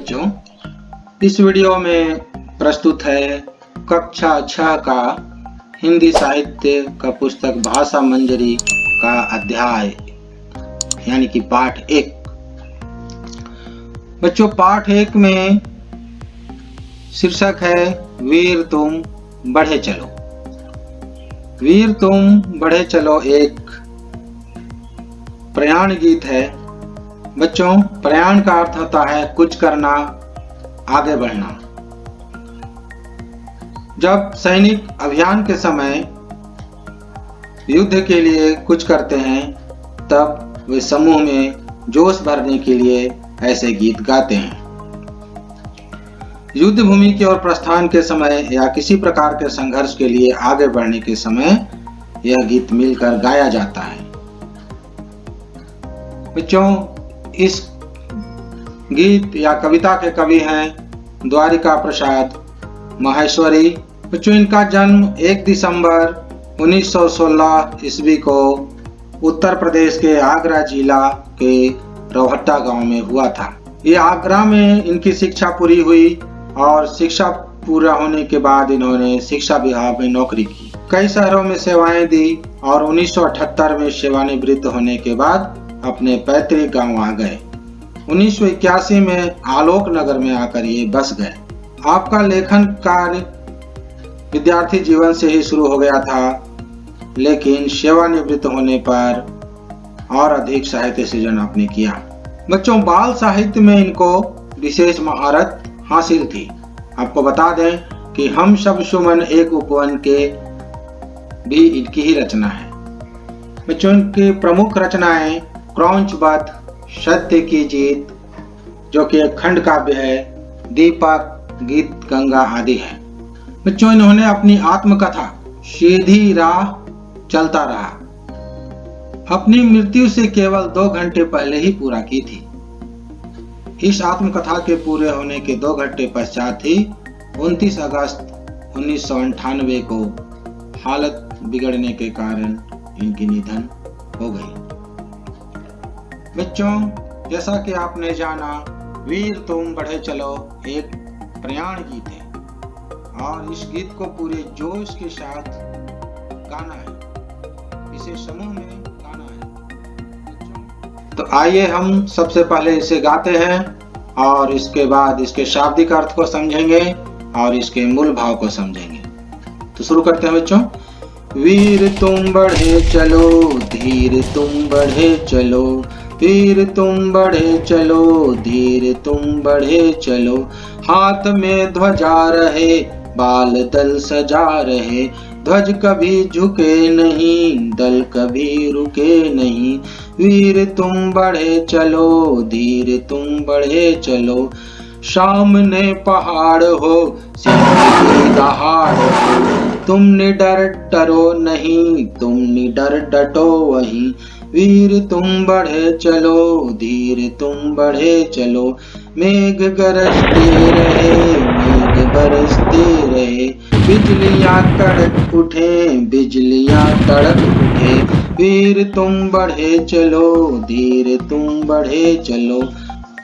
बच्चों, इस वीडियो में प्रस्तुत है कक्षा 6 का हिंदी साहित्य का पुस्तक भाषा मंजरी का अध्याय यानी कि पाठ 1। बच्चों, पाठ 1 में शीर्षक है वीर तुम बढ़े चलो। वीर तुम बढ़े चलो एक प्रयाण गीत है। बच्चों, प्रयाण का अर्थ होता है कुछ करना, आगे बढ़ना। जब सैनिक अभियान के समय युद्ध के लिए कुछ करते हैं तब वे समूह में जोश भरने के लिए ऐसे गीत गाते हैं। युद्ध भूमि की ओर प्रस्थान के समय या किसी प्रकार के संघर्ष के लिए आगे बढ़ने के समय यह गीत मिलकर गाया जाता है। बच्चों, इस गीत या कविता के कवि हैं द्वारिका प्रसाद माहेश्वरी। बच्चों, इनका जन्म 1 दिसंबर 1916 ईस्वी को उत्तर प्रदेश के आगरा जिला के रोहट्टा गांव में हुआ था। ये आगरा में इनकी शिक्षा पूरी हुई और शिक्षा पूरा होने के बाद इन्होंने शिक्षा विभाग में नौकरी की। कई शहरों में सेवाएं दी और 1978 में सेवानिवृत्त होने के बाद अपने पैतृक गांव आ गए। 1981 में आलोक नगर में आकर ये बस गए। आपका लेखन कार्य विद्यार्थी जीवन से ही शुरू हो गया था, लेकिन सेवानिवृत्त होने पर और अधिक साहित्य सृजन आपने किया। बच्चों, बाल साहित्य में इनको विशेष महारत हासिल थी। आपको बता दें कि हम सब सुमन एक उपवन के भी इनकी ही रचना है। बच्चों, इनकी प्रमुख रचनाएं क्रौंचवध, सत्य की जीत जो कि एक खंड काव्य है, दीपक, गीत गंगा आदि है। बच्चों, इन्होंने अपनी आत्मकथा सीधी राह चलता रहा अपनी मृत्यु से केवल 2 घंटे पहले ही पूरा की थी। इस आत्मकथा के पूरे होने के 2 घंटे पश्चात ही 29 अगस्त 1998 को हालत बिगड़ने के कारण इनकी निधन हो गई। बच्चों, जैसा कि आपने जाना, वीर तुम बढ़े चलो एक प्रयाण गीत है और इस गीत को पूरे जोश के साथ गाना है, इसे समूह में गाना है। तो आइए हम सबसे पहले इसे गाते हैं और इसके बाद इसके शाब्दिक अर्थ को समझेंगे और इसके मूल भाव को समझेंगे। तो शुरू करते हैं बच्चों। वीर तुम बढ़े चलो, धीर तुम बढ़े चलो, वीर तुम बढ़े चलो, धीर तुम बढ़े चलो। हाथ में ध्वजा रहे, बाल दल सजा रहे, ध्वज कभी झुके नहीं, दल कभी रुके नहीं। वीर तुम बढ़े चलो, धीर तुम बढ़े चलो। सामने पहाड़ हो, सिंह की दहाड़ हो, तुम निडर डरो नहीं, तुम निडर डटो वहीं। वीर तुम बढ़े चलो, धीर तुम बढ़े चलो। मेघ गरजते रहे, मेघ बरसते रहे, बिजलियां तड़क उठे, बिजलियां तड़क उठे। वीर तुम बढ़े चलो, धीर तुम बढ़े चलो।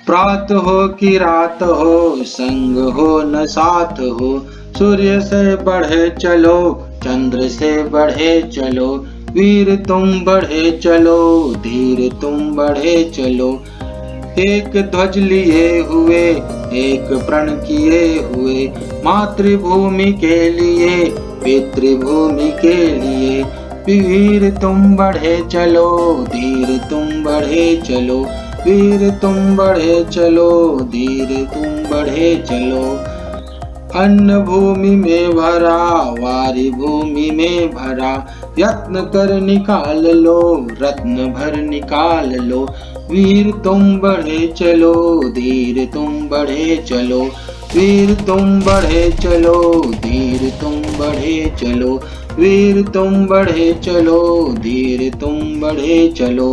प्रात हो कि रात हो, संग हो न साथ हो, सूर्य से बढ़े चलो, चंद्र से बढ़े चलो। वीर तुम बढ़े चलो, धीर तुम बढ़े चलो। एक ध्वज लिए हुए, एक प्रण किए हुए, मातृभूमि के लिए, पितृभूमि के लिए। वीर तुम बढ़े चलो, धीर तुम बढ़े चलो, वीर तुम बढ़े चलो, धीर तुम बढ़े चलो। अन्न भूमि में भरा, वारी भूमि में भरा, यत्न कर निकाल लो, रत्न भर निकाल लो। वीर तुम बढ़े चलो, धीर तुम बढ़े चलो, वीर तुम बढ़े चलो, धीर तुम बढ़े चलो, वीर तुम बढ़े चलो, धीर तुम बढ़े चलो।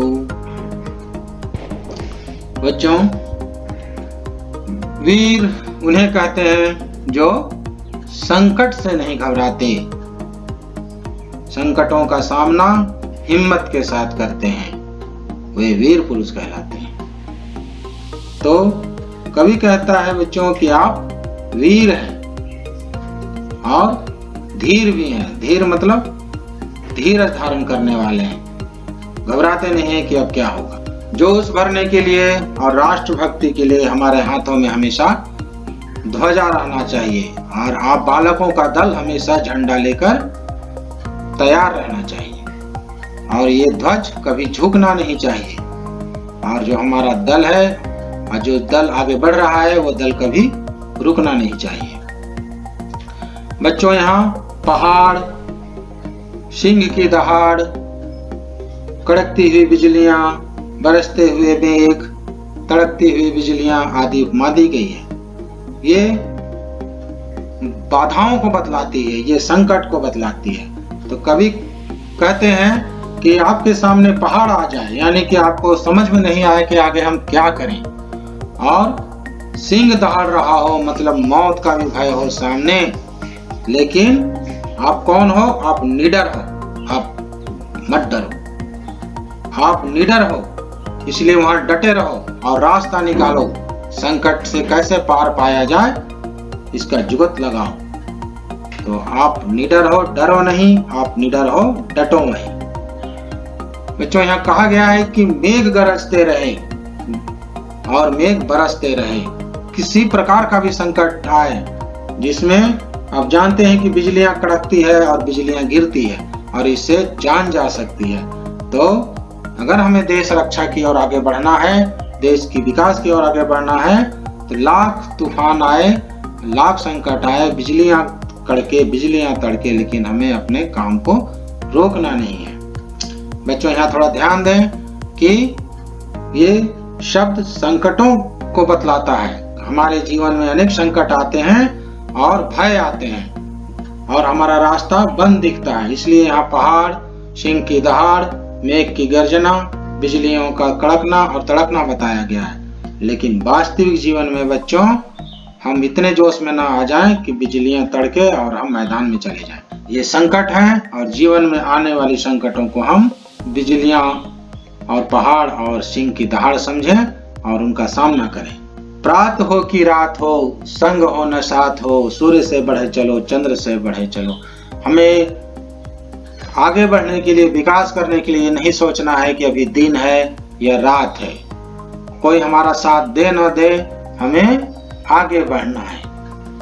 बच्चों, वीर उन्हें कहते हैं जो संकट से नहीं घबराते, संकटों का सामना हिम्मत के साथ करते हैं, वे वीर पुरुष कहलाते हैं। तो कवि कहता है बच्चों कि आप वीर हैं और धीर भी हैं। धीर मतलब धीरज धारण करने वाले हैं, घबराते नहीं हैं कि अब क्या होगा। जोश भरने के लिए और राष्ट्रभक्ति के लिए हमारे हाथों में हमेशा ध्वजा रहना चाहिए और आप बालकों का दल हमेशा झंडा लेकर तैयार रहना चाहिए और ये ध्वज कभी झुकना नहीं चाहिए। और जो हमारा दल है और जो दल आगे बढ़ रहा है वो दल कभी रुकना नहीं चाहिए। बच्चों, यहाँ पहाड़, सिंह की दहाड़, कड़कती हुई बिजलियां, बरसते हुए मेघ, तड़कती हुई बिजलियां आदि उपमा दी गई है। ये बाधाओं को बतलाती है, ये संकट को बतलाती है। तो कवि कहते हैं कि आपके सामने पहाड़ आ जाए, यानी कि आपको समझ में नहीं आए कि आगे हम क्या करें, और सिंह दहाड़ रहा हो मतलब मौत का भी भय हो सामने, लेकिन आप कौन हो? आप निडर हो, आप मत डरो, आप निडर हो, इसलिए वहां डटे रहो और रास्ता निकालो। संकट से कैसे पार पाया जाए इसका जुगत लगाओ। तो आप निडर हो, डरो नहीं, आप निडर हो, डटो नहीं। बच्चों, यहाँ कहा गया है कि मेघ गरजते रहे और मेघ बरसते रहे। किसी प्रकार का भी संकट आए जिसमें आप जानते हैं कि बिजलियां कड़कती है और बिजलियां गिरती है और इससे जान जा सकती है। तो अगर हमें देश रक्षा की ओर आगे बढ़ना है, देश की विकास की ओर आगे बढ़ना है, तो लाख तूफान आए, लाख संकट आए, बिजलियां कड़के, बिजलियां तड़के, लेकिन हमें अपने काम को रोकना नहीं है। बच्चों, यहाँ थोड़ा ध्यान दें कि ये शब्द संकटों को बतलाता है। हमारे जीवन में अनेक संकट आते हैं और भय आते हैं और हमारा रास्ता बंद दिखता है। इसलिए यहाँ पहाड़, सिंह की दहाड़, मेघ की गर्जना, बिजलियों का कड़कना और तड़कना बताया गया है। लेकिन वास्तविक जीवन में बच्चों हम इतने जोश में ना आ जाएं कि बिजलियां तड़के और हम मैदान में चले जाएं। ये संकट हैं और जीवन में आने वाली संकटों को हम बिजलियां और पहाड़ और सिंह की दहाड़ समझें और उनका सामना करें। प्रात हो कि रात हो, संग हो न साथ हो, सूर्य से बढ़े चलो, चंद्र से बढ़े चलो। हमें आगे बढ़ने के लिए, विकास करने के लिए नहीं सोचना है कि अभी दिन है या रात है, कोई हमारा साथ दे न दे, हमें आगे बढ़ना है।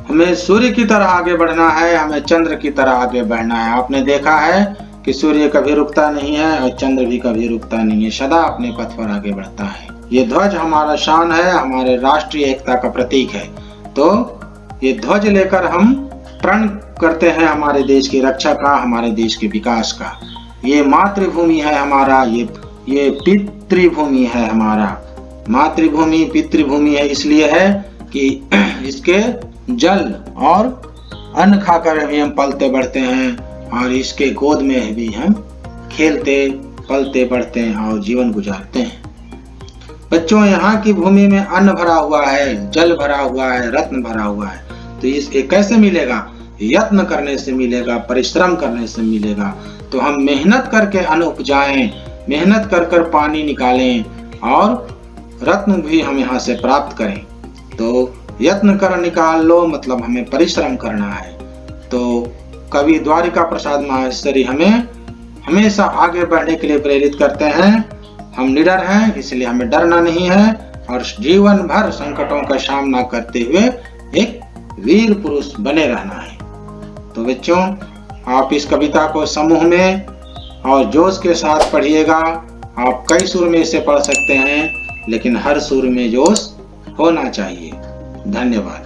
हमें सूर्य की तरह आगे बढ़ना है, हमें चंद्र की तरह आगे बढ़ना है। आपने देखा है कि सूर्य कभी रुकता नहीं है और चंद्र भी कभी रुकता नहीं है, सदा अपने पथ पर आगे बढ़ता है। ये ध्वज हमारा शान है, हमारे राष्ट्रीय एकता का प्रतीक है। तो ये ध्वज लेकर हम प्रण करते हैं हमारे देश की रक्षा का, हमारे देश के विकास का। ये मातृभूमि है हमारा, ये पितृभूमि है हमारा। मातृभूमि पितृभूमि है इसलिए है कि इसके जल और अन्न खाकर भी हम पलते बढ़ते हैं और इसके गोद में भी हम खेलते पलते बढ़ते हैं और जीवन गुजारते हैं। बच्चों, यहाँ की भूमि में अन्न भरा हुआ है, जल भरा हुआ है, रत्न भरा हुआ है। तो ये कैसे मिलेगा? यत्न करने से मिलेगा, परिश्रम करने से मिलेगा। तो हम मेहनत करके अन्न उपजाएं, मेहनत कर पानी निकालें और रत्न भी हम यहाँ से प्राप्त करें। तो यत्न कर निकाल लो मतलब हमें परिश्रम करना है। तो कवि द्वारिका प्रसाद माहेश्वरी हमें हमेशा आगे बढ़ने के लिए प्रेरित करते हैं। हम निडर हैं, इसलिए हमें डरना नहीं है और जीवन भर संकटों का सामना करते हुए एक वीर पुरुष बने रहना है। तो बच्चों, आप इस कविता को समूह में और जोश के साथ पढ़िएगा। आप कई सुर में इसे पढ़ सकते हैं, लेकिन हर सुर में जोश होना चाहिए। धन्यवाद।